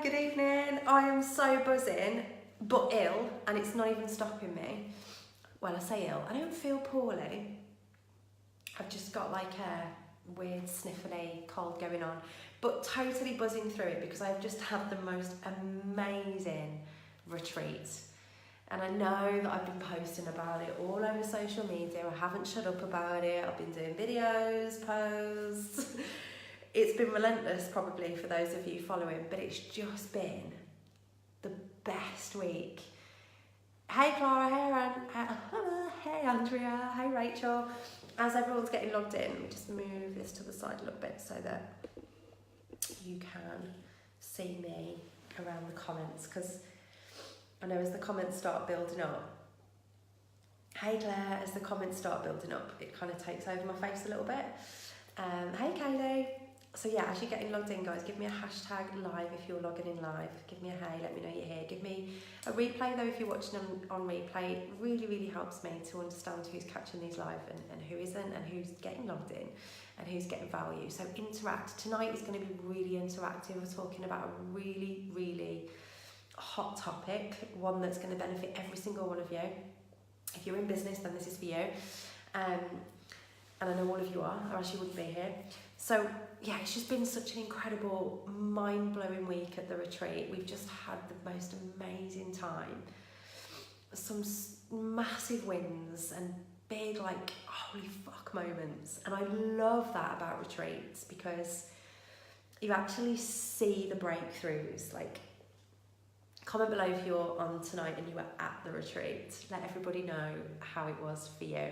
good evening. I am so buzzing, but ill, and it's not even stopping me. Well, I say ill, I don't feel poorly. I've just got like a weird sniffly cold going on, but totally buzzing through it because I've just had the most amazing retreat. And I know that I've been posting about it all over social media. I haven't shut up about it. I've been doing videos, posts. It's been relentless probably for those of you following, but it's just been the best week. Hey Clara, hey Andrea, hey Rachel. As everyone's getting logged in, let me just move this to the side a little bit so that you can see me around the comments, because I know as the comments start building up, hey Claire, as the comments start building up, it kind of takes over my face a little bit. Hey Kaylee. So yeah, as you're getting logged in, guys, give me a hashtag live if you're logging in live. Give me a hey, let me know you're here. Give me a replay though if you're watching on replay. It really, really helps me to understand who's catching these live and who isn't, and who's getting logged in and who's getting value. So interact. Tonight is going to be really interactive. We're talking about a really, really hot topic, one that's going to benefit every single one of you. If you're in business, then this is for you. And I know all of you are, or else you wouldn't be here. So yeah, it's just been such an incredible, mind-blowing week at the retreat. We've just had the most amazing time. Some massive wins and big, like, holy fuck moments. And I love that about retreats, because you actually see the breakthroughs. Like, comment below if you're on tonight and you were at the retreat. Let everybody know how it was for you.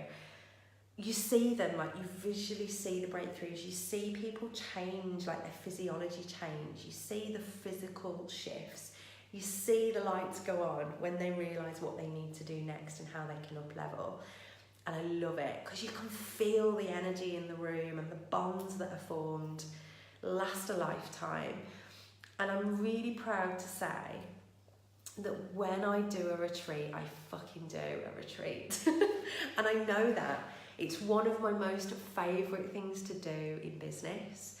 You see them, like, you visually see the breakthroughs. You see people change, like their physiology change. You see the physical shifts. You see the lights go on when they realise what they need to do next and how they can up level. And I love it because you can feel the energy in the room, and the bonds that are formed last a lifetime. And I'm really proud to say that when I do a retreat, I fucking do a retreat. And I know that. It's one of my most favourite things to do in business,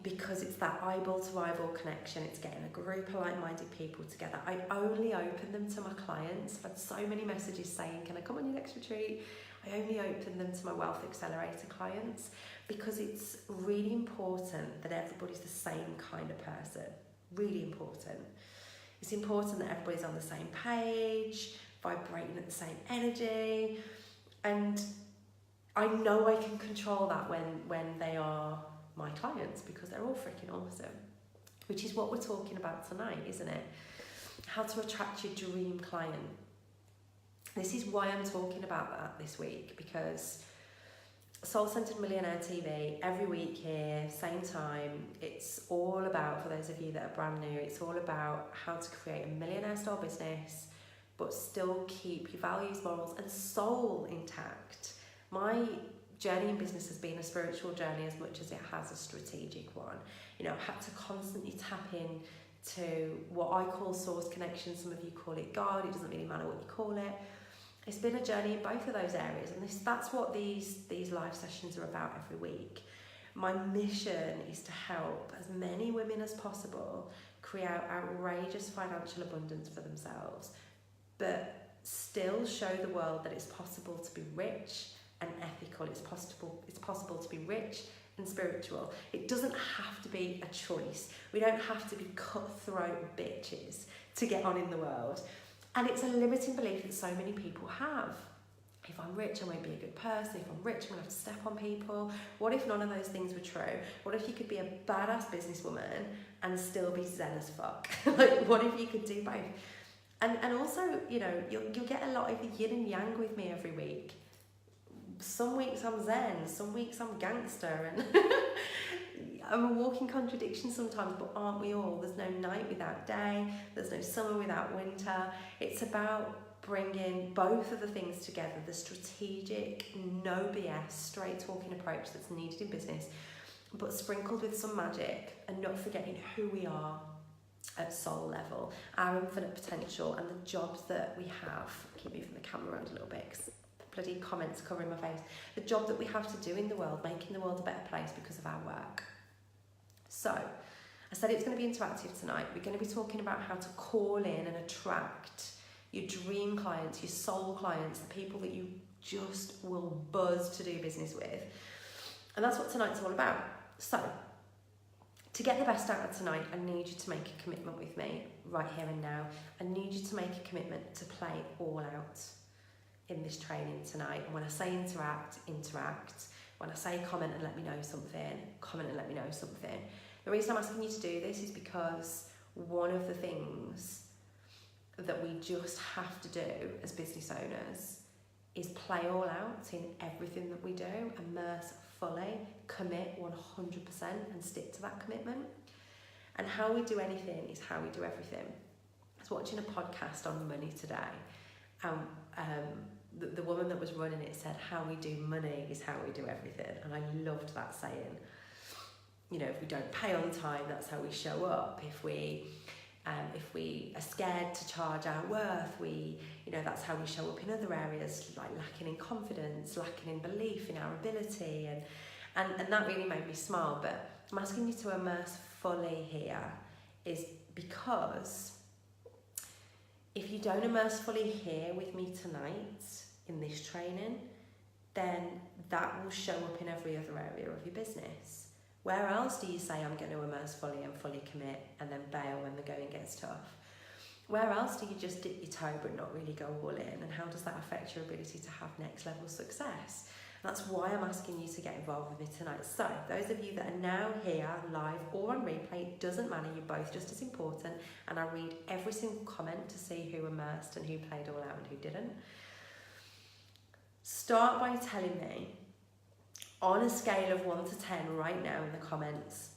because it's that eyeball to eyeball connection. It's getting a group of like-minded people together. I only open them to my clients. I've had so many messages saying, can I come on your next retreat? I only open them to my Wealth Accelerator clients, because it's really important that everybody's the same kind of person. Really important. It's important that everybody's on the same page, vibrating at the same energy, and I know I can control that when they are my clients, because they're all freaking awesome, which is what we're talking about tonight, isn't it? How to attract your dream client. This is why I'm talking about that this week, because Soul Centered Millionaire TV, every week here, same time, it's all about, for those of you that are brand new, it's all about how to create a millionaire style business, but still keep your values, morals, and soul intact. My journey in business has been a spiritual journey as much as it has a strategic one. You know, I've had to constantly tap in to what I call source connection. Some of you call it God. It doesn't really matter what you call it. It's been a journey in both of those areas, and that's what these live sessions are about every week. My mission is to help as many women as possible create outrageous financial abundance for themselves, but still show the world that it's possible to be rich and ethical. It's possible to be rich and spiritual. It doesn't have to be a choice. We don't have to be cutthroat bitches to get on in the world. And it's a limiting belief that so many people have. If I'm rich, I won't be a good person. If I'm rich, I'm gonna have to step on people. What if none of those things were true? What if you could be a badass businesswoman and still be zen as fuck? Like, what if you could do both? And also, you know, you'll get a lot of yin and yang with me every week. Some weeks I'm zen, some weeks I'm gangster, and I'm a walking contradiction sometimes, but aren't we all? There's no night without day, there's no summer without winter. It's about bringing both of the things together, the strategic, no BS, straight talking approach that's needed in business, but sprinkled with some magic, and not forgetting who we are at soul level, our infinite potential, and the jobs that we have. Keep moving the camera around a little bit, because bloody comments covering my face. The job that we have to do in the world, making the world a better place because of our work. So, I said it was going to be interactive tonight. We're going to be talking about how to call in and attract your dream clients, your soul clients, the people that you just will buzz to do business with. And that's what tonight's all about. So, to get the best out of tonight, I need you to make a commitment with me right here and now. I need you to make a commitment to play all out in this training tonight. And when I say interact, interact. When I say comment and let me know something, comment and let me know something. The reason I'm asking you to do this is because one of the things that we just have to do as business owners is play all out in everything that we do, immerse fully, commit 100% and stick to that commitment. And how we do anything is how we do everything. I was watching a podcast on money today, and the woman that was running it said, how we do money is how we do everything. And I loved that saying. You know, if we don't pay on time, that's how we show up. If we are scared to charge our worth, that's how we show up in other areas, like lacking in confidence, lacking in belief in our ability, and that really made me smile. But I'm asking you to immerse fully here is because if you don't immerse fully here with me tonight in this training, then that will show up in every other area of your business. Where else do you say I'm going to immerse fully and fully commit and then bail when the going gets tough? Where else do you just dip your toe but not really go all in? And how does that affect your ability to have next level success? And that's why I'm asking you to get involved with me tonight. So those of you that are now here live or on replay, it doesn't matter, you're both just as important. And I read every single comment to see who immersed and who played all out and who didn't. Start by telling me, on a scale of 1 to 10 right now in the comments,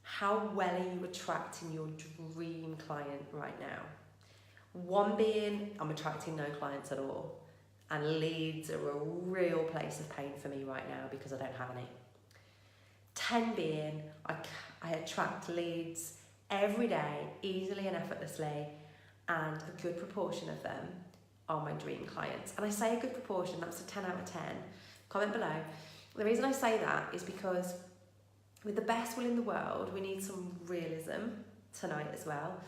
how well are you attracting your dream client right now? 1 being, I'm attracting no clients at all. And leads are a real place of pain for me right now because I don't have any. 10 being, I attract leads every day, easily and effortlessly, and a good proportion of them are my dream clients. And I say a good proportion, that's a 10 out of 10. Comment below. The reason I say that is because with the best will in the world, we need some realism tonight as well.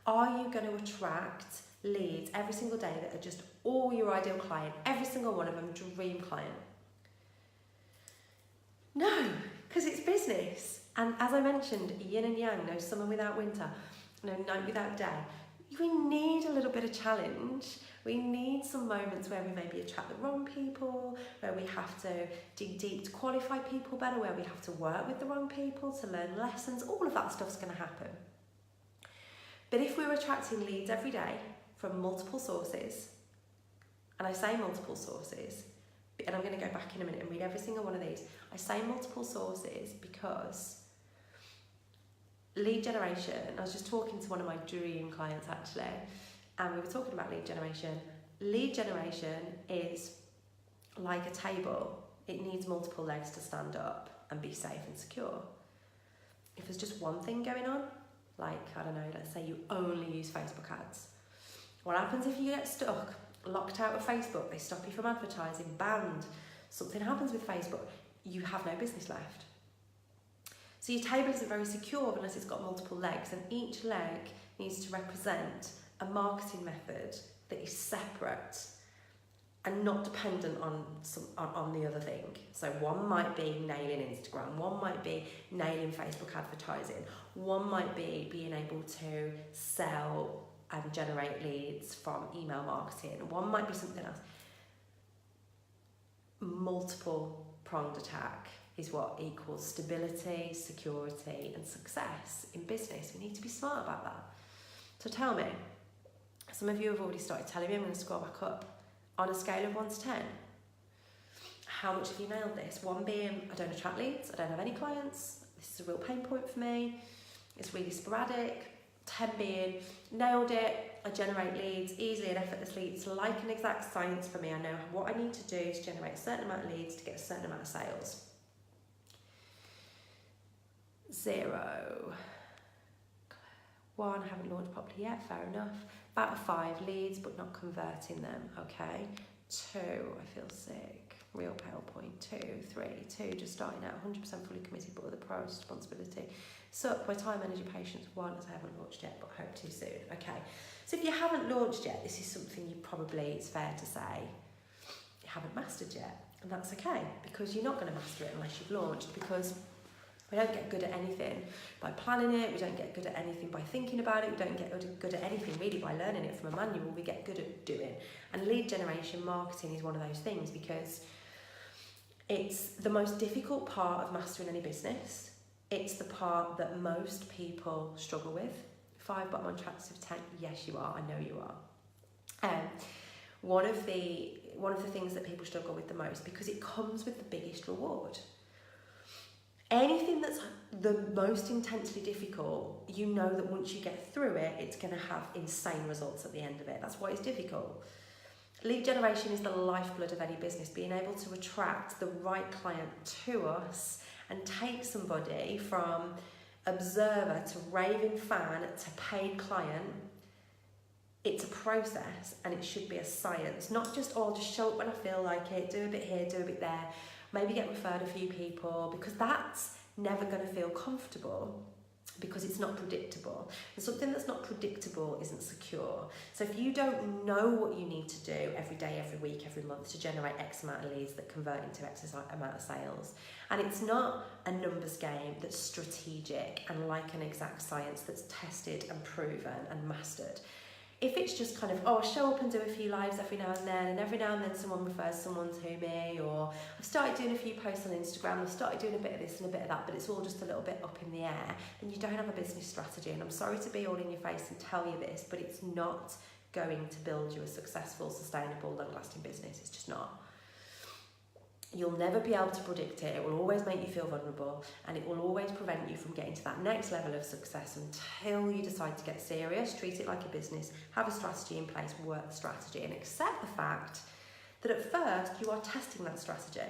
Are you going to attract leads every single day that are just all your ideal client, every single one of them dream client? No, because it's business. And as I mentioned, yin and yang, no summer without winter, no night without day. We need a little bit of challenge. We need some moments where we maybe attract the wrong people, where we have to dig deep to qualify people better, where we have to work with the wrong people to learn lessons. All of that stuff's going to happen. But if we're attracting leads every day from multiple sources, and I say multiple sources, and I'm going to go back in a minute and read every single one of these. I say multiple sources because lead generation, I was just talking to one of my dream clients actually, and we were talking about lead generation. Lead generation is like a table. It needs multiple legs to stand up and be safe and secure. If there's just one thing going on, like, I don't know, let's say you only use Facebook ads. What happens if you get stuck, locked out of Facebook, they stop you from advertising, banned, something happens with Facebook, you have no business left. So your table isn't very secure unless it's got multiple legs, and each leg needs to represent a marketing method that is separate and not dependent on the other thing. So one might be nailing Instagram, one might be nailing Facebook advertising, one might be being able to sell and generate leads from email marketing, one might be something else. Multiple pronged attack is what equals stability, security, and success in business. We need to be smart about that. So tell me, some of you have already started telling me, I'm going to scroll back up. On a scale of 1 to 10, how much have you nailed this? 1 being, I don't attract leads, I don't have any clients, this is a real pain point for me, it's really sporadic. 10 being, nailed it, I generate leads easily and effortlessly, it's like an exact science for me, I know what I need to do to generate a certain amount of leads to get a certain amount of sales. 0. 1, haven't launched properly yet, fair enough. About a 5, leads but not converting them, okay. 2, I feel sick. real pale point. 2, 3, 2, just starting out, 100% fully committed, but with a priority responsibility. Suck my time, energy, patience, one, as I haven't launched yet, but hope to soon. Okay, so if you haven't launched yet, this is something you probably, it's fair to say, you haven't mastered yet. And that's okay, because you're not going to master it unless you've launched, because we don't get good at anything by planning it, we don't get good at anything by thinking about it, we don't get good at anything really by learning it from a manual, we get good at doing. And lead generation marketing is one of those things, because it's the most difficult part of mastering any business. It's the part that most people struggle with. 5, but I'm on track to 10. Yes, you are. I know you are. One of the things that people struggle with the most, because it comes with the biggest reward. Anything that's the most intensely difficult, you know that once you get through it, it's going to have insane results at the end of it. That's why it's difficult. Lead generation is the lifeblood of any business. Being able to attract the right client to us and take somebody from observer to raving fan to paid client, it's a process, and it should be a science. Not just, oh, I'll just show up when I feel like it, do a bit here, do a bit there, maybe get referred a few people, because that's never going to feel comfortable, because it's not predictable. And something that's not predictable isn't secure. So if you don't know what you need to do every day, every week, every month to generate X amount of leads that convert into X amount of sales, and it's not a numbers game that's strategic and like an exact science that's tested and proven and mastered. If it's just kind of, oh, I show up and do a few lives every now and every now and then someone refers someone to me, or I've started doing a few posts on Instagram, I've started doing a bit of this and a bit of that, but it's all just a little bit up in the air, then you don't have a business strategy. And I'm sorry to be all in your face and tell you this, but it's not going to build you a successful, sustainable, long-lasting business. It's just not. You'll never be able to predict it. It will always make you feel vulnerable, and it will always prevent you from getting to that next level of success until you decide to get serious, treat it like a business, have a strategy in place, work the strategy, and accept the fact that at first you are testing that strategy.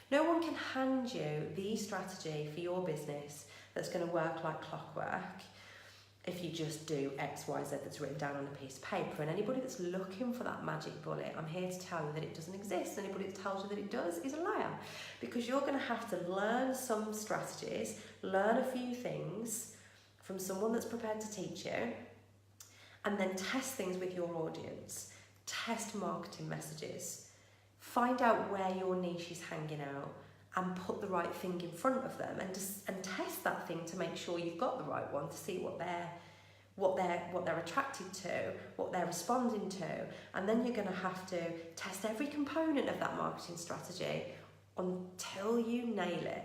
No one can hand you the strategy for your business that's going to work like clockwork if you just do X, Y, Z that's written down on a piece of paper. And anybody that's looking for that magic bullet, I'm here to tell you that it doesn't exist. Anybody that tells you that it does is a liar, because you're going to have to learn some strategies, learn a few things from someone that's prepared to teach you, and then test things with your audience, test marketing messages, find out where your niche is hanging out, and put the right thing in front of them, and test that thing to make sure you've got the right one, to see what they're attracted to, what they're responding to. And then you're going to have to test every component of that marketing strategy until you nail it.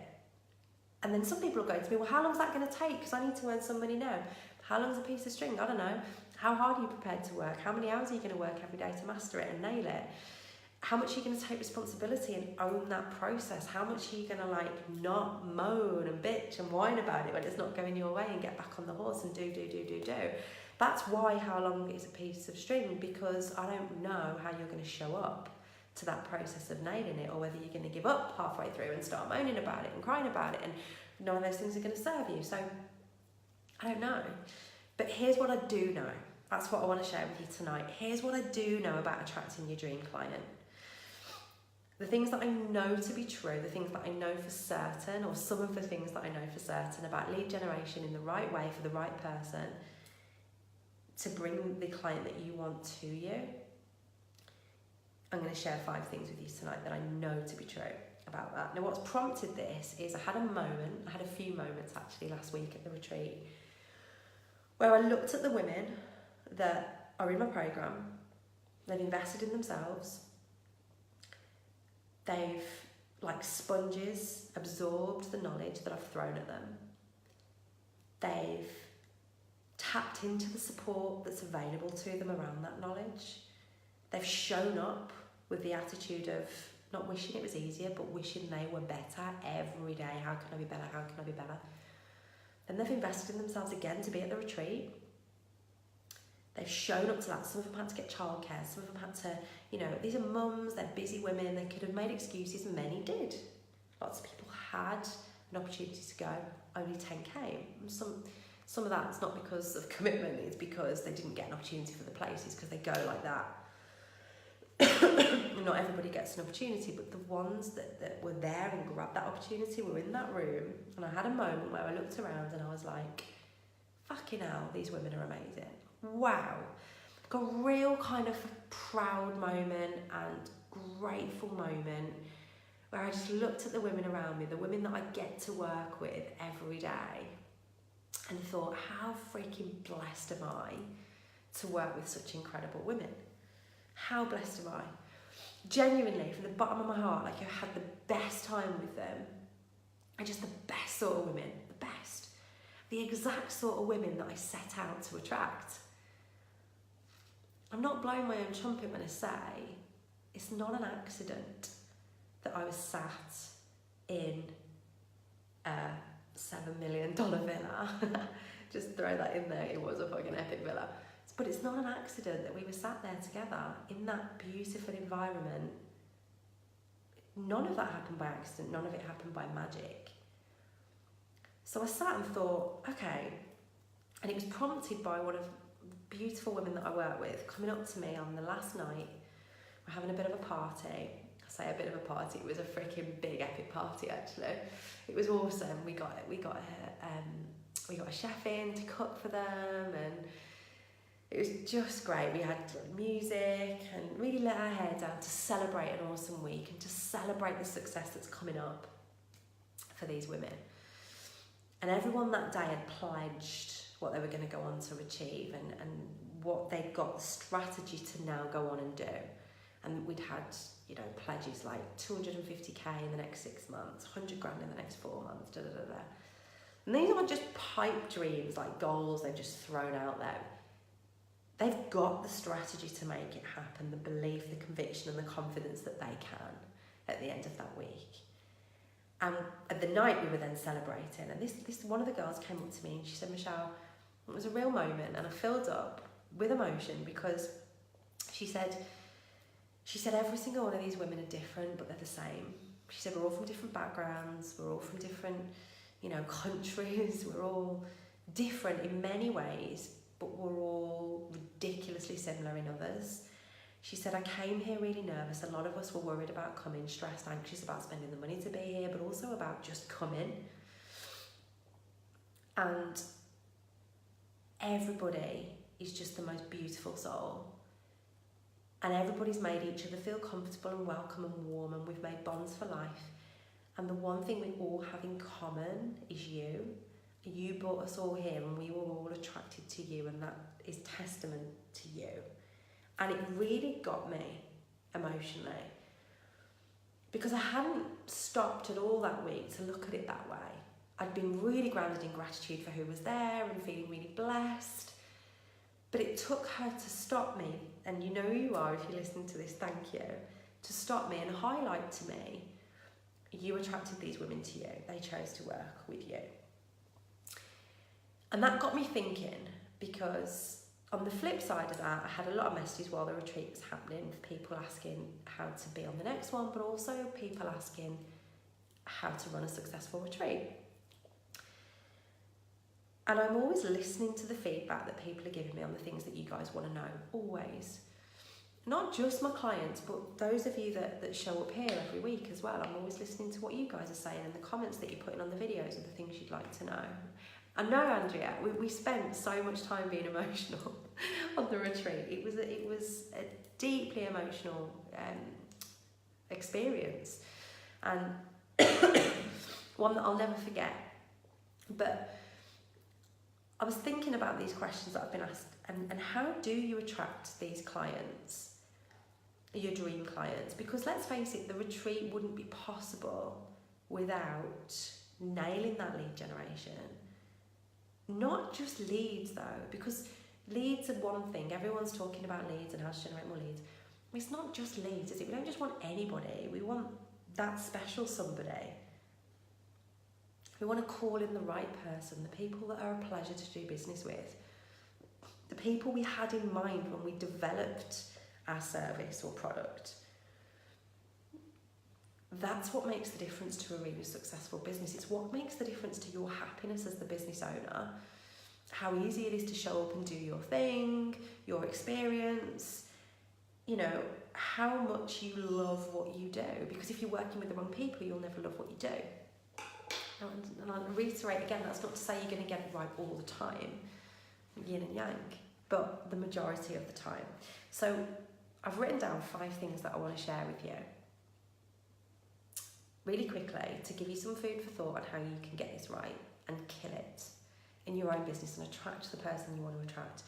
And then some people are going to me, well, how long is that going to take? Because I need to earn some money now. How long's a piece of string? I don't know. How hard are you prepared to work? How many hours are you going to work every day to master it and nail it? How much are you going to take responsibility and own that process? How much are you going to not moan and bitch and whine about it when it's not going your way, and get back on the horse and do? That's why how long is a piece of string, because I don't know how you're going to show up to that process of nailing it, or whether you're going to give up halfway through and start moaning about it and crying about it, and none of those things are going to serve you. So I don't know. But here's what I do know. That's what I want to share with you tonight. Here's what I do know about attracting your dream client. The things that I know to be true, the things that I know for certain, or some of the things that I know for certain about lead generation in the right way for the right person to bring the client that you want to you. I'm going to share 5 things with you tonight that I know to be true about that. Now, what's prompted this is I had a few moments actually last week at the retreat, where I looked at the women that are in my program. They've invested in themselves. They've, like sponges, absorbed the knowledge that I've thrown at them. They've tapped into the support that's available to them around that knowledge. They've shown up with the attitude of not wishing it was easier, but wishing they were better every day. How can I be better? How can I be better? Then they've invested in themselves again to be at the retreat. They've shown up to that. Some of them had to get childcare. Some of them had to, these are mums, they're busy women. They could have made excuses, and many did. Lots of people had an opportunity to go, only 10 came. Some of that's not because of commitment, it's because they didn't get an opportunity for the place. It's because they go like that. Not everybody gets an opportunity, but the ones that were there and grabbed that opportunity were in that room. And I had a moment where I looked around and I was like, fucking hell, these women are amazing. Wow. Like a real kind of proud moment and grateful moment where I just looked at the women around me, the women that I get to work with every day, and thought, how freaking blessed am I to work with such incredible women? How blessed am I? Genuinely, from the bottom of my heart, like I had the best time with them. And just the best sort of women, the best. The exact sort of women that I set out to attract. I'm not blowing my own trumpet when I say it's not an accident that I was sat in a $7 million villa. Just throw that in there, it was a fucking epic villa. But it's not an accident that we were sat there together in that beautiful environment. None of that happened by accident, none of it happened by magic. So I sat and thought, okay, and it was prompted by one of the beautiful women that I work with coming up to me on the last night. We're having a bit of a party. I say a bit of a party, it was a freaking big epic party actually. It was awesome. We got a chef in to cook for them, and it was just great. We had music and really let our hair down to celebrate an awesome week and to celebrate the success that's coming up for these women. And everyone that day had pledged what they were going to go on to achieve and what they'd got the strategy to now go on and do. And we'd had, you know, pledges like 250k in the next 6 months, 100 grand in the next 4 months, da da da da. And these aren't just pipe dreams, like goals they've just thrown out there. They've got the strategy to make it happen, the belief, the conviction and the confidence that they can at the end of that week. And at the night we were then celebrating, and this one of the girls came up to me and she said, Michelle, it was a real moment, and I filled up with emotion because she said every single one of these women are different, but they're the same. She said, we're all from different backgrounds, we're all from different, you know, countries, we're all different in many ways, but we're all ridiculously similar in others. She said, I came here really nervous. A lot of us were worried about coming, stressed, anxious about spending the money to be here, but also about just coming. And everybody is just the most beautiful soul. And everybody's made each other feel comfortable and welcome and warm, and we've made bonds for life. And the one thing we all have in common is you. You brought us all here and we were all attracted to you, and that is testament to you. And it really got me emotionally because I hadn't stopped at all that week to look at it that way. I'd been really grounded in gratitude for who was there and feeling really blessed. But it took her to stop me, and you know who you are if you're listening to this, thank you, to stop me and highlight to me, you attracted these women to you. They chose to work with you. And that got me thinking, because on the flip side of that, I had a lot of messages while the retreat was happening, people asking how to be on the next one, but also people asking how to run a successful retreat. And I'm always listening to the feedback that people are giving me on the things that you guys want to know, always. Not just my clients, but those of you that show up here every week as well. I'm always listening to what you guys are saying and the comments that you're putting on the videos and the things you'd like to know. I know, Andrea, we spent so much time being emotional on the retreat. It was a deeply emotional experience, and one that I'll never forget. But I was thinking about these questions that I've been asked, and how do you attract these clients, your dream clients? Because let's face it, the retreat wouldn't be possible without nailing that lead generation. Not just leads though, because leads are one thing. Everyone's talking about leads and how to generate more leads. It's not just leads, is it? We don't just want anybody. We want that special somebody. We want to call in the right person, the people that are a pleasure to do business with, the people we had in mind when we developed our service or product. That's what makes the difference to a really successful business. It's what makes the difference to your happiness as the business owner, how easy it is to show up and do your thing, your experience. you know, how much you love what you do. Because if you're working with the wrong people, you'll never love what you do. And I'll reiterate again, that's not to say you're going to get it right all the time, yin and yang, but the majority of the time. So I've written down 5 things that I want to share with you really quickly to give you some food for thought on how you can get this right and kill it in your own business and attract the person you want to attract.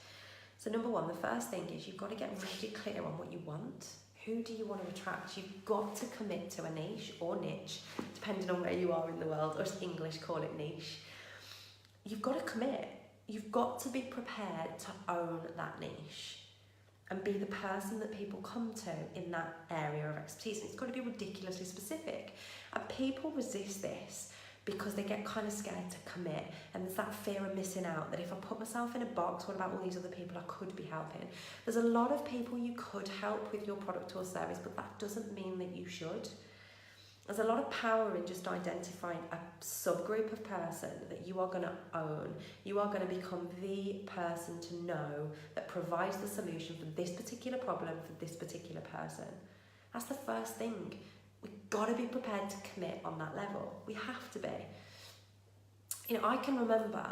So number 1, the first thing is you've got to get really clear on what you want. Who do you want to attract? You've got to commit to a niche or niche, depending on where you are in the world, or as English call it, niche. You've got to commit. You've got to be prepared to own that niche and be the person that people come to in that area of expertise. And it's got to be ridiculously specific. And people resist this because they get kind of scared to commit, and there's that fear of missing out, that if I put myself in a box, what about all these other people I could be helping? There's a lot of people you could help with your product or service, but that doesn't mean that you should. There's a lot of power in just identifying a subgroup of person that you are going to own. You are going to become the person to know that provides the solution for this particular problem for this particular person. That's the first thing. We've got to be prepared to commit on that level. We have to be. You know, I can remember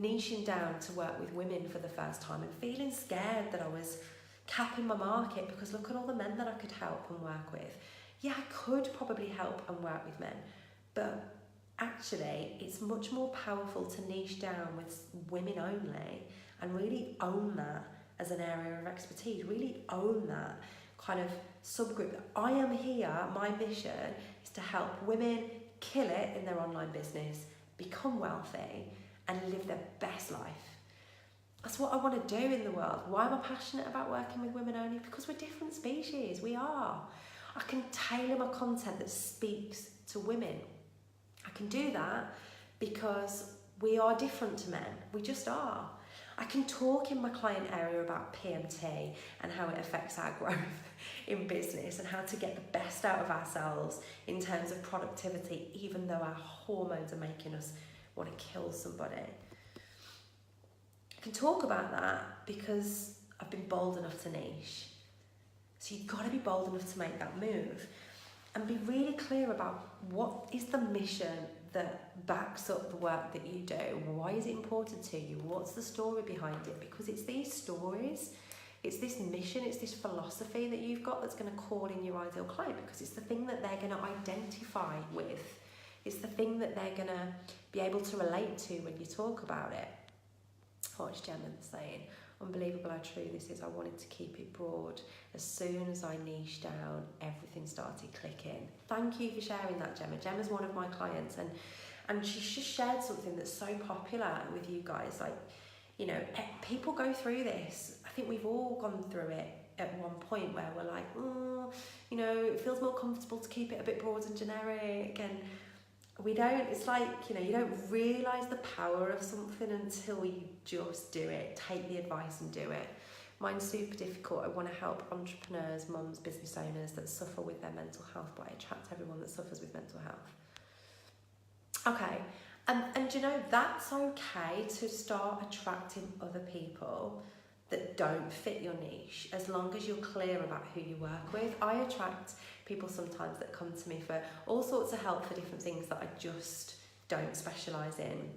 niching down to work with women for the first time and feeling scared that I was capping my market, because look at all the men that I could help and work with. Yeah, I could probably help and work with men, but actually it's much more powerful to niche down with women only and really own that as an area of expertise, really own that kind of subgroup. I am here, my mission is to help women kill it in their online business, become wealthy and live their best life. That's what I want to do in the world. Why am I passionate about working with women only? Because we're different species, we are. I can tailor my content that speaks to women. I can do that because we are different to men, we just are. I can talk in my client area about PMT and how it affects our growth in business and how to get the best out of ourselves in terms of productivity, even though our hormones are making us want to kill somebody. I can talk about that because I've been bold enough to niche. So you've got to be bold enough to make that move and be really clear about what is the mission that backs up the work that you do. Why is it important to you? What's the story behind it? Because it's these stories, it's this mission, it's this philosophy that you've got that's going to call in your ideal client, because it's the thing that they're going to identify with. It's the thing that they're going to be able to relate to when you talk about it. What's Gemma saying? Unbelievable how true this is. I wanted to keep it broad. As soon as I niched down, everything started clicking. Thank you for sharing that, Gemma. Gemma's one of my clients, and she's just shared something that's so popular with you guys. Like, you know, people go through this. I think we've all gone through it at one point where we're like, you know, it feels more comfortable to keep it a bit broad and generic, and we don't, it's like, you know, you don't realise the power of something until you just do it. Take the advice and do it. Mine's super difficult. I want to help entrepreneurs, mums, business owners that suffer with their mental health, but I attract everyone that suffers with mental health. Okay, and you know, that's okay to start attracting other people that don't fit your niche, as long as you're clear about who you work with. I attract people sometimes that come to me for all sorts of help for different things that I just don't specialise in.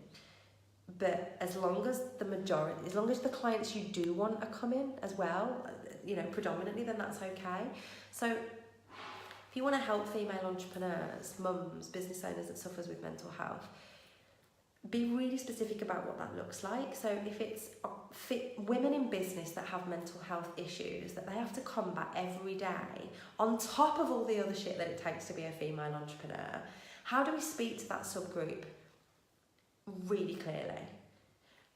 But as long as the clients you do want are coming as well, you know, predominantly, then that's okay. So if you want to help female entrepreneurs, mums, business owners that suffers with mental health, be really specific about what that looks like. So if it's women in business that have mental health issues that they have to combat every day, on top of all the other shit that it takes to be a female entrepreneur, how do we speak to that subgroup really clearly?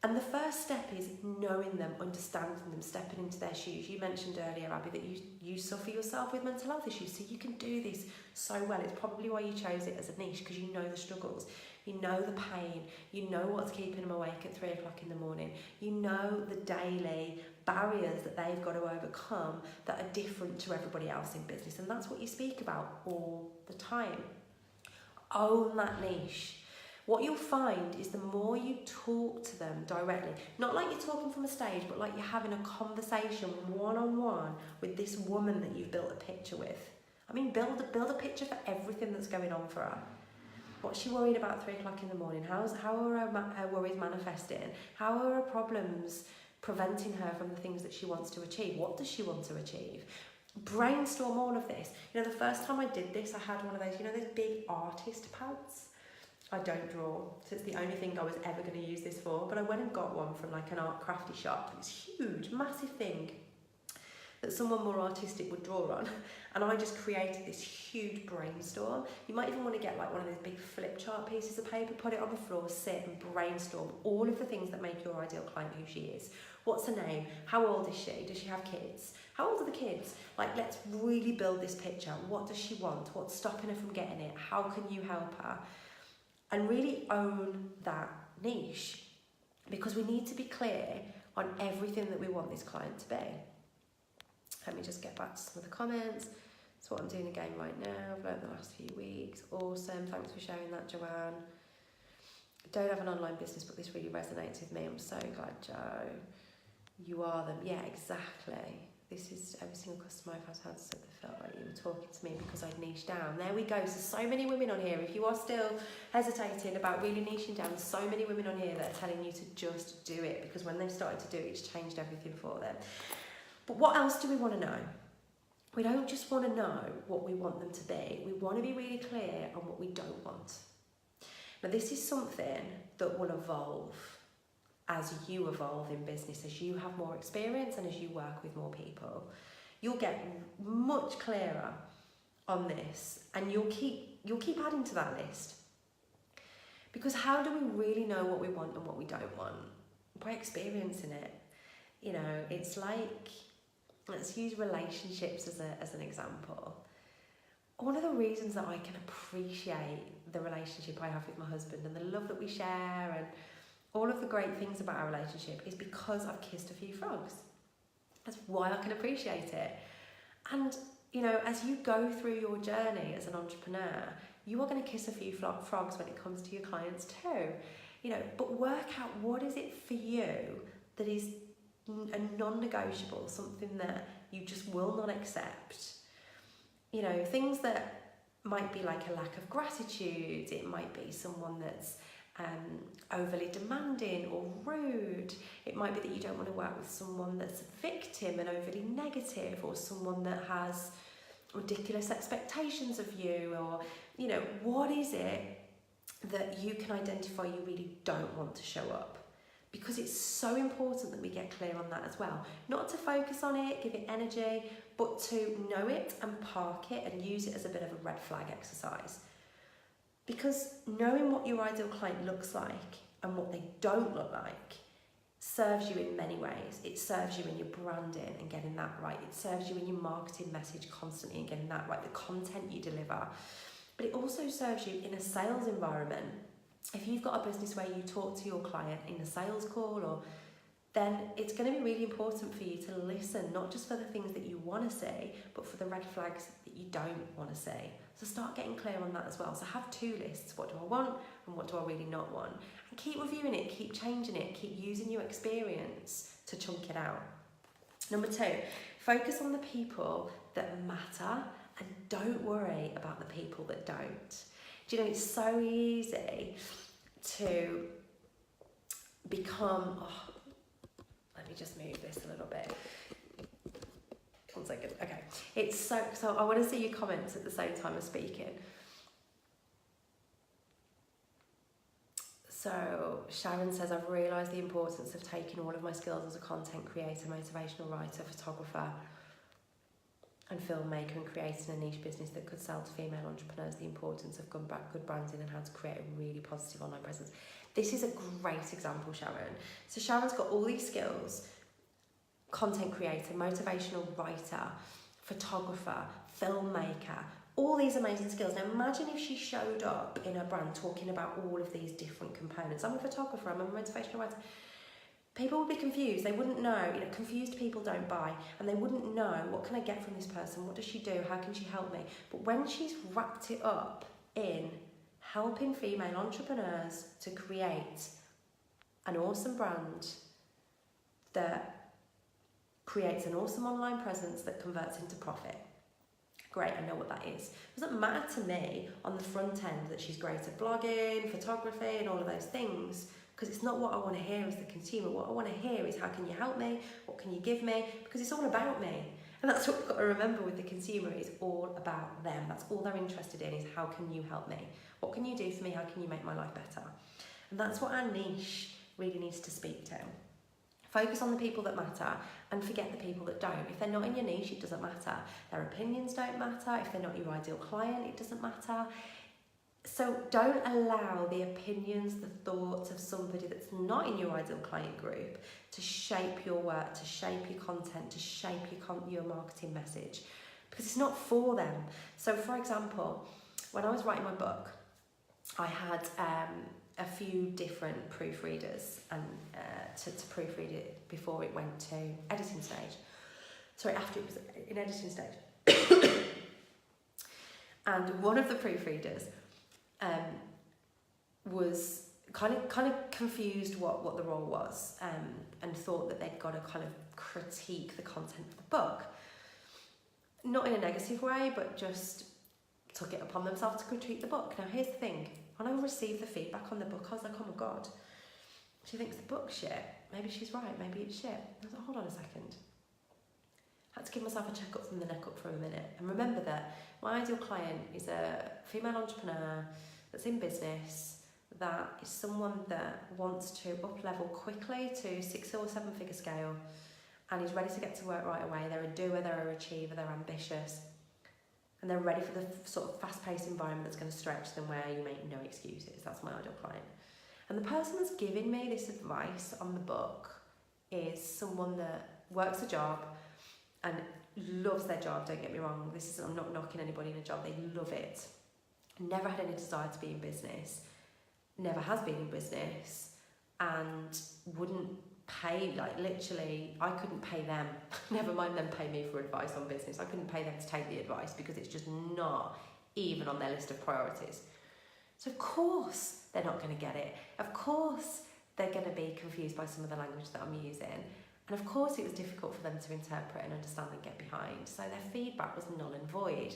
And the first step is knowing them, understanding them, stepping into their shoes. You mentioned earlier, Abby, that you suffer yourself with mental health issues, so you can do this so well. It's probably why you chose it as a niche, because you know the struggles, you know the pain, you know what's keeping them awake at 3 o'clock in the morning, you know the daily barriers that they've got to overcome that are different to everybody else in business, and that's what you speak about all the time. Own that niche. What you'll find is the more you talk to them directly, not like you're talking from a stage, but like you're having a conversation one-on-one with this woman that you've built a picture with. I mean, build a picture for everything that's going on for her. What's she worried about 3 o'clock in the morning? How are her worries manifesting? How are her problems preventing her from the things that she wants to achieve? What does she want to achieve? Brainstorm all of this. You know, the first time I did this, I had one of those, you know, those big artist pads. I don't draw, so it's the only thing I was ever going to use this for, but I went and got one from like an art crafty shop. It's huge, massive thing that someone more artistic would draw on, and I just created this huge brainstorm. You might even want to get like one of those big flip chart pieces of paper, put it on the floor, sit and brainstorm all of the things that make your ideal client who she is. What's her name? How old is she? Does she have kids? How old are the kids? Like, let's really build this picture. What does she want? What's stopping her from getting it? How can you help her? And really own that niche, because we need to be clear on everything that we want this client to be. Let me just get back to some of the comments. That's what I'm doing again right now. I've learned the last few weeks. Awesome, thanks for sharing that, Joanne. Don't have an online business, but this really resonates with me. I'm so glad, Joe. You are them. Yeah, exactly. This is every single customer I've had said they felt like you were talking to me because I'd niched down. There we go. So many women on here. If you are still hesitating about really niching down, so many women on here that are telling you to just do it, because when they've started to do it, it's changed everything for them. But what else do we want to know? We don't just want to know what we want them to be. We want to be really clear on what we don't want. Now, this is something that will evolve as you evolve in business, as you have more experience and as you work with more people. You'll get much clearer on this, and you'll keep adding to that list. Because how do we really know what we want and what we don't want? By experiencing it. You know, it's like, let's use relationships as an example. One of the reasons that I can appreciate the relationship I have with my husband and the love that we share and all of the great things about our relationship is because I've kissed a few frogs. That's why I can appreciate it. And, you know, as you go through your journey as an entrepreneur, you are going to kiss a few frogs when it comes to your clients too. You know, but work out what is it for you that is a non-negotiable, something that you just will not accept. You know, things that might be like a lack of gratitude. It might be someone that's overly demanding or rude. It might be that you don't want to work with someone that's a victim and overly negative, or someone that has ridiculous expectations of you, or, you know, what is it that you can identify you really don't want to show up? Because it's so important that we get clear on that as well. Not to focus on it, give it energy, but to know it and park it and use it as a bit of a red flag exercise. Because knowing what your ideal client looks like and what they don't look like serves you in many ways. It serves you in your branding and getting that right. It serves you in your marketing message constantly and getting that right, the content you deliver. But it also serves you in a sales environment. If you've got a business where you talk to your client in a sales call, then it's going to be really important for you to listen, not just for the things that you want to see, but for the red flags that you don't want to see. So start getting clear on that as well. So have 2 lists. What do I want and what do I really not want? And keep reviewing it, keep changing it, keep using your experience to chunk it out. Number 2, focus on the people that matter and don't worry about the people that don't. Do you know, it's so easy to become, let me just move this a little bit. 1 second, okay. It's so I want to see your comments at the same time as speaking. So Sharon says, I've realised the importance of taking all of my skills as a content creator, motivational writer, photographer and filmmaker, and creating a niche business that could sell to female entrepreneurs, the importance of good branding and how to create a really positive online presence. This is a great example, Sharon. So Sharon's got all these skills: content creator, motivational writer, photographer, filmmaker, all these amazing skills. Now imagine if she showed up in her brand talking about all of these different components. I'm a photographer, I'm a motivational writer. People would be confused. They wouldn't know. You know, confused people don't buy, and they wouldn't know, what can I get from this person? What does she do? How can she help me? But when she's wrapped it up in helping female entrepreneurs to create an awesome brand that creates an awesome online presence that converts into profit. Great, I know what that is. It doesn't matter to me on the front end that she's great at blogging, photography and all of those things, because it's not what I want to hear as the consumer. What I want to hear is, how can you help me? What can you give me? Because it's all about me. And that's what we've got to remember with the consumer. It's all about them. That's all they're interested in, is how can you help me? What can you do for me? How can you make my life better? And that's what our niche really needs to speak to. Focus on the people that matter and forget the people that don't. If they're not in your niche, it doesn't matter. Their opinions don't matter. If they're not your ideal client, it doesn't matter. So don't allow the opinions, the thoughts of somebody that's not in your ideal client group to shape your work, to shape your content, to shape your marketing message, because it's not for them. So for example, when I was writing my book, I had a few different proofreaders and to proofread it before it went to editing stage. Sorry, after it was in editing stage. And one of the proofreaders was kind of confused what the role was, and thought that they'd got to kind of critique the content of the book. Not in a negative way, but just took it upon themselves to critique the book. Now here's the thing, when I received the feedback on the book, I was like, oh my God, she thinks the book's shit. Maybe she's right, maybe it's shit. I was like, hold on a second. I had to give myself a check up from the neck up for a minute and remember that my ideal client is a female entrepreneur that's in business, that is someone that wants to up level quickly to 6 or 7 figure scale and is ready to get to work right away. They're a doer, they're an achiever, they're ambitious, and they're ready for the sort of fast-paced environment that's going to stretch them, where you make no excuses. That's my ideal client. And the person that's giving me this advice on the book is someone that works a job and loves their job, don't get me wrong. I'm not knocking anybody in a job, they love it. Never had any desire to be in business, never has been in business, and wouldn't pay, like literally, I couldn't pay them, never mind them pay me for advice on business. I couldn't pay them to take the advice because it's just not even on their list of priorities. So of course they're not going to get it. Of course they're going to be confused by some of the language that I'm using. And of course it was difficult for them to interpret and understand and get behind. So their feedback was null and void.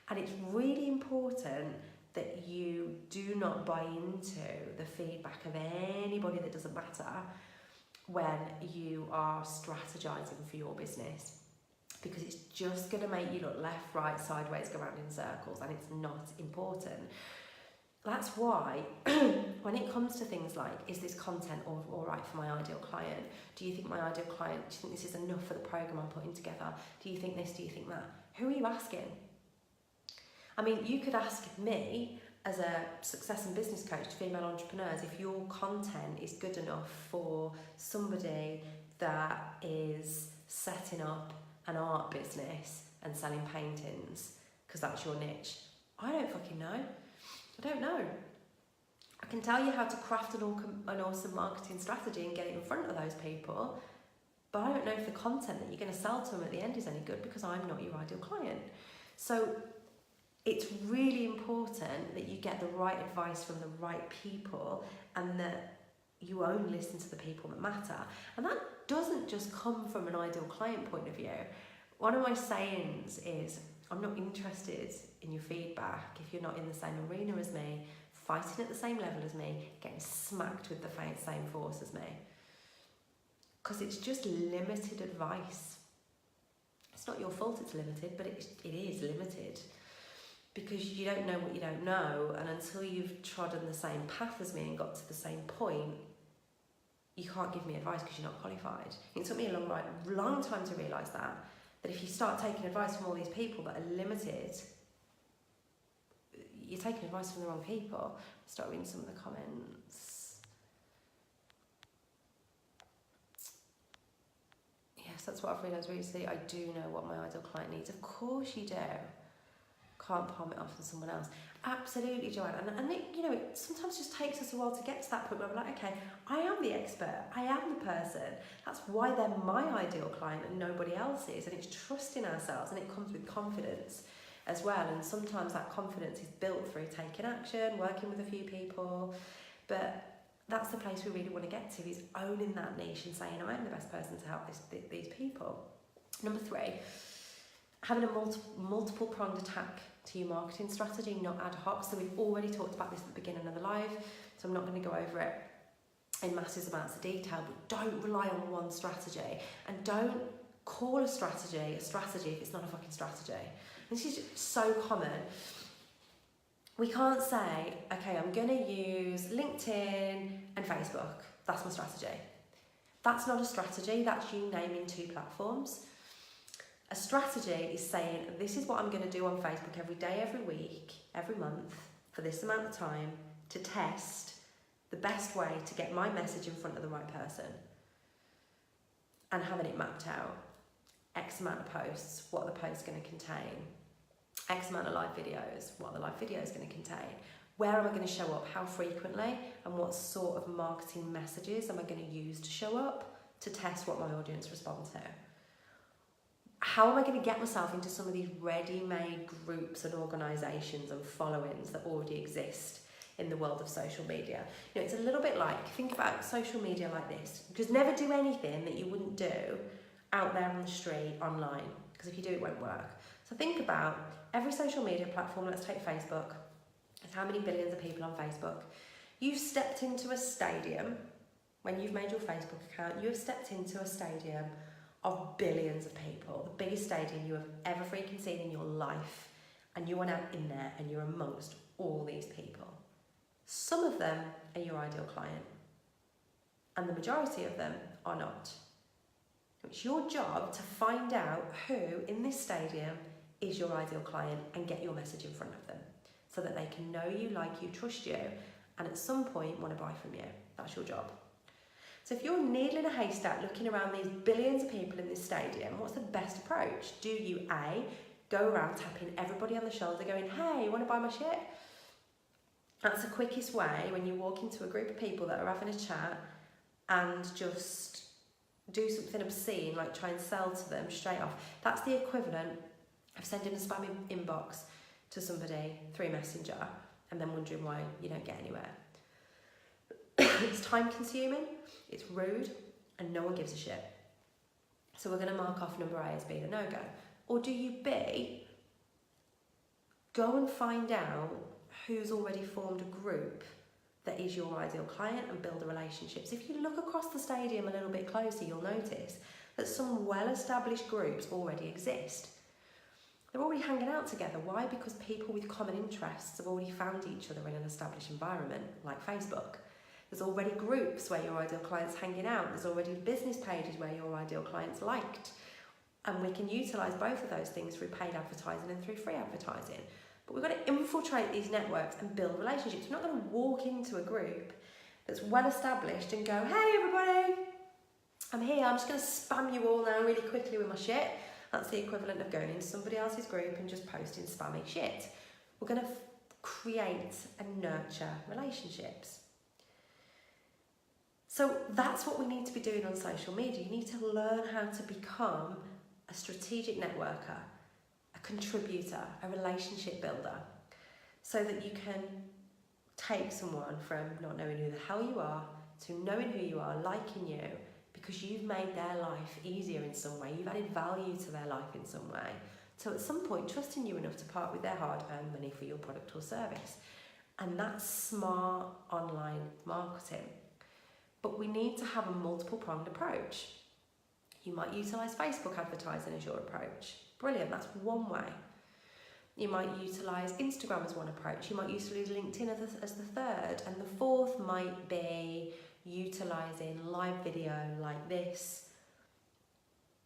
And it's really important that you do not buy into the feedback of anybody that doesn't matter when you are strategizing for your business, because it's just going to make you look left, right, sideways, go around in circles, and it's not important. That's why when it comes to things like, is this content all right for my ideal client? Do you think my ideal client, do you think this is enough for the program I'm putting together? Do you think this, do you think that? Who are you asking? I mean, you could ask me as a success and business coach to female entrepreneurs if your content is good enough for somebody that is setting up an art business and selling paintings, because that's your niche. I don't fucking know. I don't know. I can tell you how to craft an awesome marketing strategy and get it in front of those people, but I don't know if the content that you're going to sell to them at the end is any good, because I'm not your ideal client. So it's really important that you get the right advice from the right people, and that you only listen to the people that matter. And that doesn't just come from an ideal client point of view. One of my sayings is, I'm not interested in your feedback if you're not in the same arena as me, fighting at the same level as me, getting smacked with the same force as me. Because it's just limited advice. It's not your fault it's limited, but it is limited. Because you don't know what you don't know, and until you've trodden the same path as me and got to the same point, you can't give me advice because you're not qualified. It took me a long time to realise that if you start taking advice from all these people that are limited, you're taking advice from the wrong people. Start reading some of the comments. Yes, that's what I've realised recently. I do know what my ideal client needs. Of course you do. Can't palm it off on someone else. Absolutely, Joanne. And it, you know, it sometimes just takes us a while to get to that point where we're like, okay, I am the expert. I am the person. That's why they're my ideal client and nobody else is. And it's trusting ourselves, and it comes with confidence. as well. And sometimes that confidence is built through taking action, working with a few people. But that's the place we really want to get to, is owning that niche and saying, I'm the best person to help these people. Number 3, having a multiple pronged attack to your marketing strategy, not ad hoc. So we've already talked about this at the beginning of the live, so I'm not going to go over it in massive amounts of detail, but don't rely on one strategy, and don't call a strategy if it's not a fucking strategy. This is so common. We can't say, okay, I'm going to use LinkedIn and Facebook. That's my strategy. That's not a strategy. That's you naming 2 platforms. A strategy is saying, this is what I'm going to do on Facebook every day, every week, every month, for this amount of time, to test the best way to get my message in front of the right person. And having it mapped out. X amount of posts, what are the posts going to contain? X amount of live videos, what are the live videos going to contain? Where am I going to show up? How frequently? And what sort of marketing messages am I going to use to show up to test what my audience responds to? How am I going to get myself into some of these ready-made groups and organisations and followings that already exist in the world of social media? You know, it's a little bit like, think about social media like this. Just never do anything that you wouldn't do out there on the street, online, because if you do, it won't work. So think about every social media platform. Let's take Facebook. There's how many billions of people on Facebook. You've stepped into a stadium, when you've made your Facebook account, you have stepped into a stadium of billions of people, the biggest stadium you have ever freaking seen in your life, and you are now in there and you're amongst all these people. Some of them are your ideal client, and the majority of them are not. It's your job to find out who in this stadium is your ideal client and get your message in front of them so that they can know you, like you, trust you, and at some point want to buy from you. That's your job. So if you're a needle in a haystack looking around these billions of people in this stadium, what's the best approach? Do you A, go around tapping everybody on the shoulder going, hey, you want to buy my shit? That's the quickest way when you walk into a group of people that are having a chat and just do something obscene, like try and sell to them straight off. That's the equivalent of sending a spam inbox to somebody through Messenger and then wondering why you don't get anywhere. It's time consuming, it's rude, and no one gives a shit. So we're going to mark off number A as being a no-go. Or do you B, go and find out who's already formed a group that is your ideal client and build the relationships. If you look across the stadium a little bit closer, you'll notice that some well-established groups already exist. They're already hanging out together. Why? Because people with common interests have already found each other in an established environment, like Facebook. There's already groups where your ideal client's hanging out. There's already business pages where your ideal client's liked. And we can utilise both of those things through paid advertising and through free advertising. But we've got to infiltrate these networks and build relationships. We're not going to walk into a group that's well established and go, hey everybody, I'm here, I'm just going to spam you all now really quickly with my shit. That's the equivalent of going into somebody else's group and just posting spammy shit. We're going to create and nurture relationships. So that's what we need to be doing on social media. You need to learn how to become a strategic networker, a contributor, a relationship builder, so that you can take someone from not knowing who the hell you are to knowing who you are, liking you, because you've made their life easier in some way, you've added value to their life in some way, so at some point trusting you enough to part with their hard-earned money for your product or service. And that's smart online marketing. But we need to have a multiple-pronged approach. You might utilise Facebook advertising as your approach. Brilliant, that's one way. You might utilise Instagram as one approach. You might utilise LinkedIn as the third. And the fourth might be utilising live video like this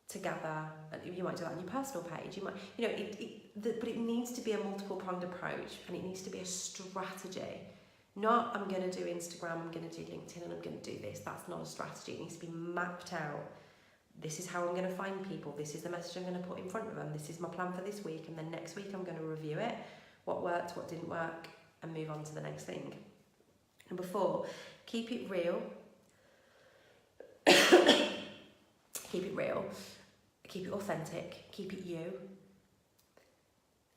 to gather. You might do that on your personal page. You might, but it needs to be a multiple-pronged approach, and it needs to be a strategy. Not, I'm going to do Instagram, I'm going to do LinkedIn, and I'm going to do this. That's not a strategy. It needs to be mapped out. This is how I'm going to find people. This is the message I'm going to put in front of them. This is my plan for this week. And then next week I'm going to review it. What worked, what didn't work, and move on to the next thing. Number 4, keep it real. Keep it real. Keep it authentic. Keep it you.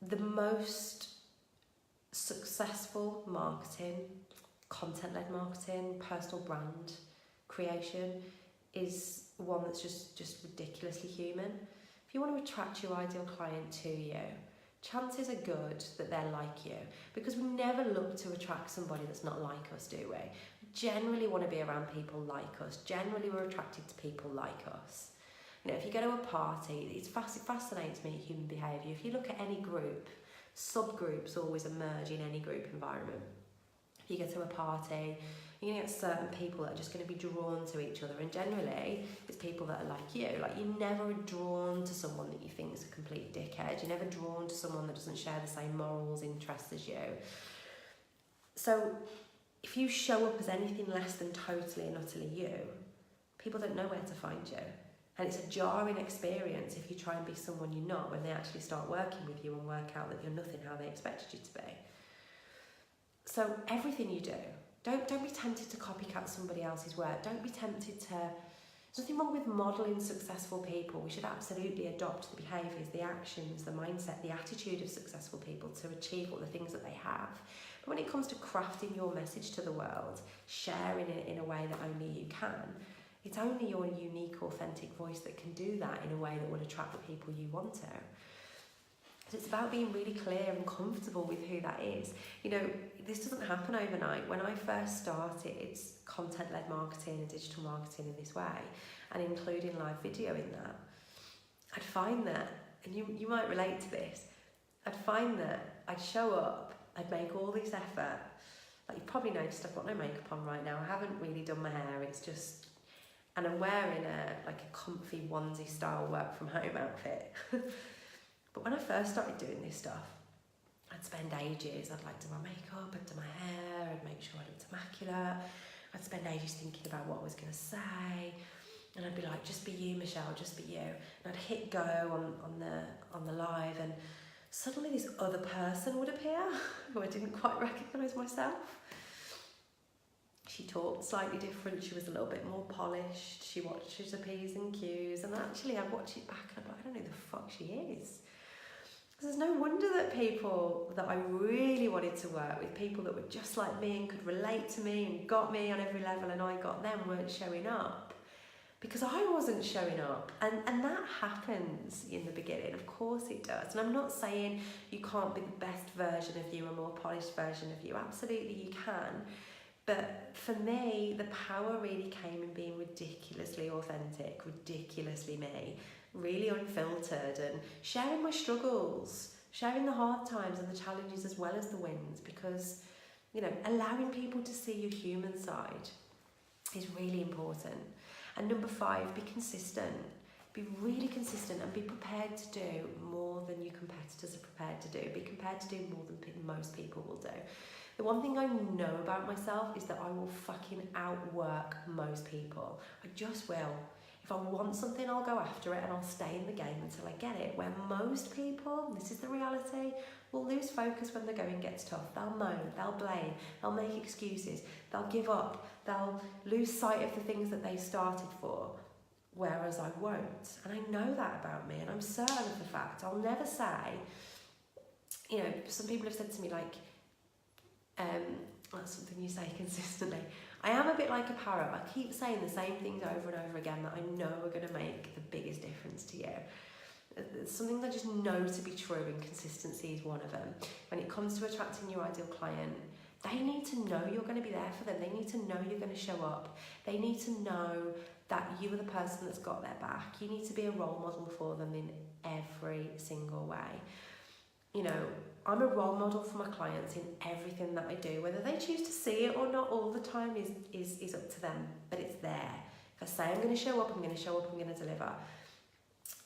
the most successful marketing, content-led marketing, personal brand creation is one that's just ridiculously human. If you want to attract your ideal client to you, chances are good that they're like you, because we never look to attract somebody that's not like us, do we? We generally want to be around people like us. Generally, we're attracted to people like us. You know, if you go to a party, it fascinates me, human behaviour. If you look at any group, subgroups always emerge in any group environment. If you go to a party, you're going to get certain people that are just going to be drawn to each other, and generally it's people that are like you. Like, you're never drawn to someone that you think is a complete dickhead. You're never drawn to someone that doesn't share the same morals, interests as you. So if you show up as anything less than totally and utterly you, people don't know where to find you. And it's a jarring experience if you try and be someone you're not, when they actually start working with you and work out that you're nothing how they expected you to be. So everything you do, don't be tempted to copycat somebody else's work. Don't be tempted to... There's nothing wrong with modelling successful people. We should absolutely adopt the behaviours, the actions, the mindset, the attitude of successful people to achieve all the things that they have. But when it comes to crafting your message to the world, sharing it in a way that only you can, it's only your unique, authentic voice that can do that in a way that will attract the people you want to. So it's about being really clear and comfortable with who that is. You know, this doesn't happen overnight. When I first started content-led marketing and digital marketing in this way, and including live video in that, I'd find that, and you might relate to this, I'd find that I'd show up, I'd make all this effort. Like, you've probably noticed I've got no makeup on right now. I haven't really done my hair. It's just... And I'm wearing a comfy onesie style work from home outfit. But when I first started doing this stuff, I'd spend ages. I'd like do my makeup, I'd do my hair, I'd make sure I looked immaculate. I'd spend ages thinking about what I was going to say. And I'd be like, just be you, Michelle, just be you. And I'd hit go on the live, and suddenly this other person would appear who I didn't quite recognise myself. She talked slightly different, she was a little bit more polished, she watches her P's and Q's, and actually I'd watch it back and I'm like, I don't know who the fuck she is. There's no wonder that people that I really wanted to work with, people that were just like me and could relate to me and got me on every level and I got them, weren't showing up. Because I wasn't showing up. And that happens in the beginning, of course it does. And I'm not saying you can't be the best version of you, a more polished version of you. Absolutely you can. But for me, the power really came in being ridiculously authentic, ridiculously me, really unfiltered, and sharing my struggles, sharing the hard times and the challenges as well as the wins, because, you know, allowing people to see your human side is really important. And number 5, be consistent. Be really consistent and be prepared to do more than your competitors are prepared to do. Be prepared to do more than most people will do. The one thing I know about myself is that I will fucking outwork most people. I just will. If I want something, I'll go after it and I'll stay in the game until I get it. Where most people, and this is the reality, will lose focus when the going gets tough. They'll moan, they'll blame, they'll make excuses, they'll give up, they'll lose sight of the things that they started for, whereas I won't. And I know that about me, and I'm certain of the fact. I'll never say, you know, some people have said to me, like, that's something you say consistently. I am a bit like a parrot. I keep saying the same things over and over again that I know are going to make the biggest difference to you. It's something that I just know to be true, and consistency is one of them. When it comes to attracting your ideal client, they need to know you're going to be there for them. They need to know you're going to show up. They need to know that you are the person that's got their back. You need to be a role model for them in every single way. You know, I'm a role model for my clients in everything that I do. Whether they choose to see it or not all the time is up to them, but it's there. If I say I'm going to show up, I'm going to show up, I'm going to deliver.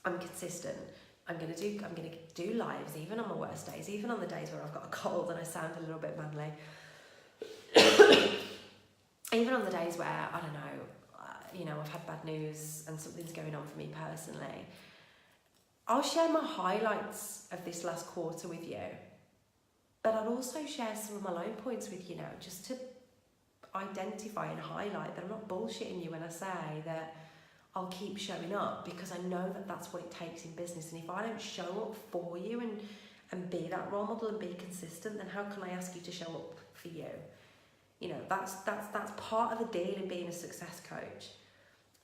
I'm consistent. I'm going to do lives, even on my worst days, even on the days where I've got a cold and I sound a little bit manly. Even on the days where, I don't know, you know, I've had bad news and something's going on for me personally. I'll share my highlights of this last quarter with you, but I'll also share some of my low points with you now, just to identify and highlight that I'm not bullshitting you when I say that I'll keep showing up, because I know that that's what it takes in business. And if I don't show up for you and be that role model and be consistent, then how can I ask you to show up for you? You know, that's part of the deal in being a success coach.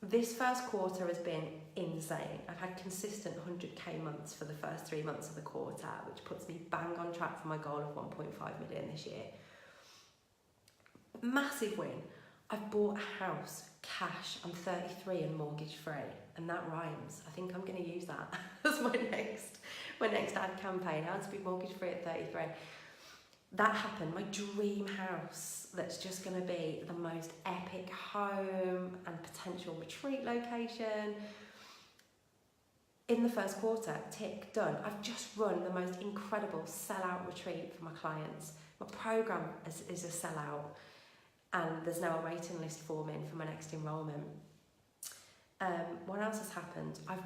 This first quarter has been insane. I've had consistent 100k months for the first 3 months of the quarter, which puts me bang on track for my goal of 1.5 million this year. Massive win. I've bought a house, cash. I'm 33 and mortgage free, and that rhymes. I think I'm going to use that as my next ad campaign. How to be mortgage free at 33. That happened. My dream house that's just going to be the most epic home and potential retreat location. In the first quarter, tick, done. I've just run the most incredible sellout retreat for my clients. My program is a sellout, and there's now a waiting list forming for my next enrolment. What else has happened? I've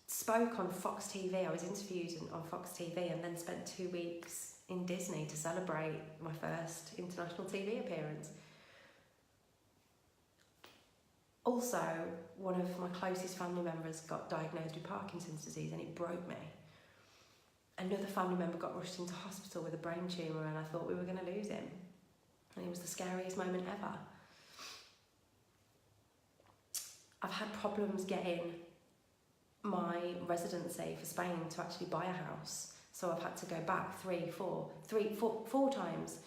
spoke on Fox TV. I was interviewed on Fox TV and then spent 2 weeks in Disney to celebrate my first international TV appearance. Also, one of my closest family members got diagnosed with Parkinson's disease, and it broke me. Another family member got rushed into hospital with a brain tumour, and I thought we were going to lose him. And it was the scariest moment ever. I've had problems getting my residency for Spain to actually buy a house. So I've had to go back four times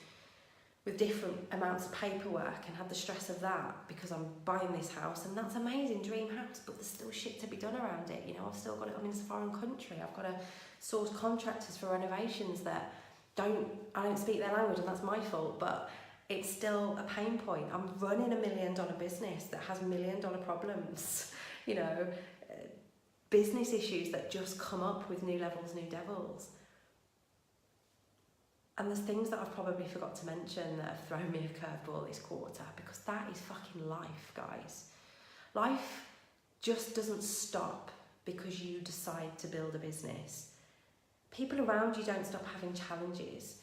with different amounts of paperwork, and had the stress of that because I'm buying this house, and that's amazing, dream house, but there's still shit to be done around it. You know, I've still got it. I'm in a foreign country. I've got to source contractors for renovations that I don't speak their language, and that's my fault, but it's still a pain point. I'm running $1 million business that has $1 million problems, you know, business issues that just come up with new levels, new devils. And there's things that I've probably forgot to mention that have thrown me a curveball this quarter, because that is fucking life, guys. Life just doesn't stop because you decide to build a business. People around you don't stop having challenges.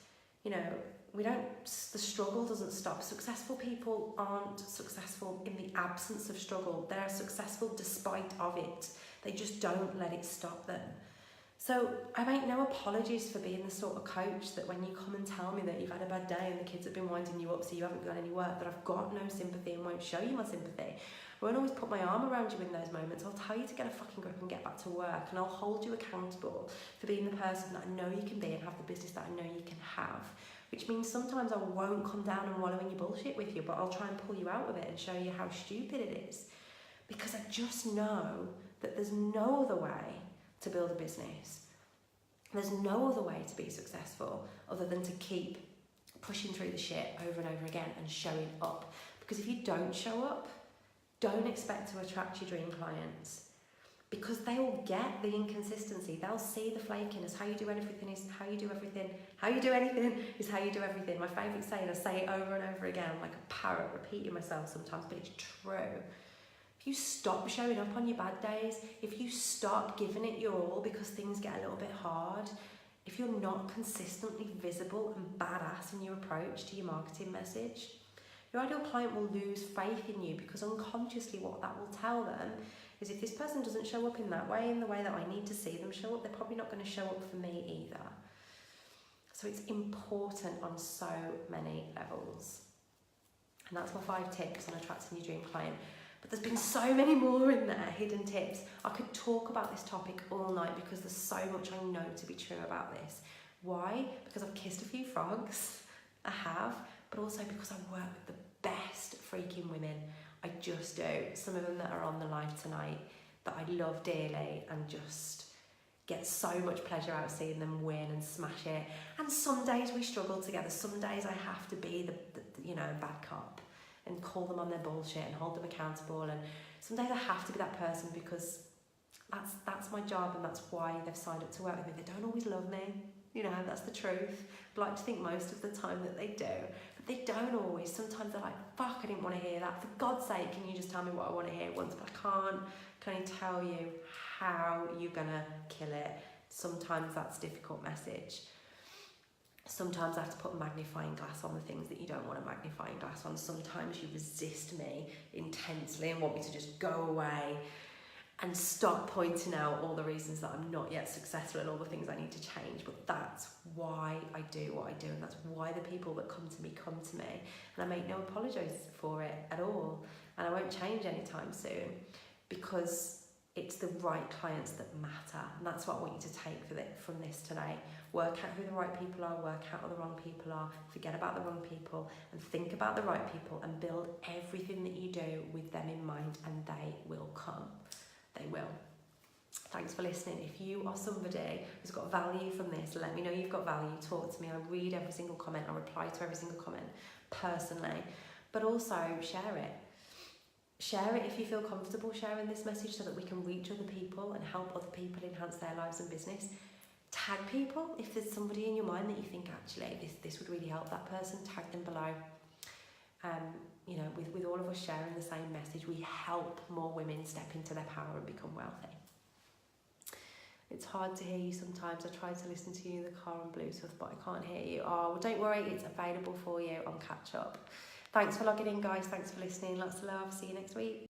You know, the struggle doesn't stop. Successful people aren't successful in the absence of struggle. They're successful despite of it. They just don't let it stop them. So I make no apologies for being the sort of coach that when you come and tell me that you've had a bad day and the kids have been winding you up so you haven't done any work, that I've got no sympathy and won't show you my sympathy. I won't always put my arm around you in those moments. I'll tell you to get a fucking grip and get back to work, and I'll hold you accountable for being the person that I know you can be and have the business that I know you can have. Which means sometimes I won't come down and wallow in your bullshit with you, but I'll try and pull you out of it and show you how stupid it is. Because I just know that there's no other way to build a business. There's no other way to be successful other than to keep pushing through the shit over and over again and showing up. Because if you don't show up, don't expect to attract your dream clients. Because they will get the inconsistency. They'll see the flakiness. How you do everything is how you do everything. How you do anything is how you do everything. My favourite saying, I say it over and over again, like a parrot, repeating myself sometimes, but it's true. If you stop showing up on your bad days, if you stop giving it your all because things get a little bit hard, if you're not consistently visible and badass in your approach to your marketing message, your ideal client will lose faith in you, because unconsciously what that will tell them is if this person doesn't show up in that way, in the way that I need to see them show up, they're probably not going to show up for me either. So it's important on so many levels. And that's my 5 tips on attracting your dream client. But there's been so many more in there, hidden tips. I could talk about this topic all night because there's so much I know to be true about this. Why? Because I've kissed a few frogs. I have. But also because I work with the best freaking women. I just do. Some of them that are on the live tonight that I love dearly and just get so much pleasure out of seeing them win and smash it. And some days we struggle together. Some days I have to be the bad cop and call them on their bullshit and hold them accountable. And some days I have to be that person because that's my job, and that's why they've signed up to work with me. They don't always love me, that's the truth. I'd like to think most of the time that they do, but they don't always. Sometimes they're like, fuck, I didn't want to hear that. For God's sake, can you just tell me what I want to hear once? But I can't. Can I tell you how you're gonna kill it? Sometimes that's a difficult message. Sometimes I have to put a magnifying glass on the things that you don't want a magnifying glass on. Sometimes you resist me intensely and want me to just go away. and stop pointing out all the reasons that I'm not yet successful and all the things I need to change. But that's why I do what I do, and that's why the people that come to me, and I make no apologies for it at all, and I won't change anytime soon, because it's the right clients that matter, and that's what I want you to take from this today. Work out who the right people are, work out who the wrong people are, forget about the wrong people, and think about the right people, and build everything that you do with them in mind, and they will come. They will. Thanks for listening. If you are somebody who's got value from this, let me know you've got value. Talk to me. I read every single comment. I reply to every single comment personally. But also share it. Share it if you feel comfortable sharing this message, so that we can reach other people and help other people enhance their lives and business. Tag people if there's somebody in your mind that you think, actually, this would really help that person. Tag them below. You know, with all of us sharing the same message, we help more women step into their power and become wealthy. It's hard to hear you sometimes. I try to listen to you in the car on Bluetooth, but I can't hear you. Oh, well, don't worry, it's available for you on Catch Up. Thanks for logging in, guys. Thanks for listening. Lots of love. See you next week.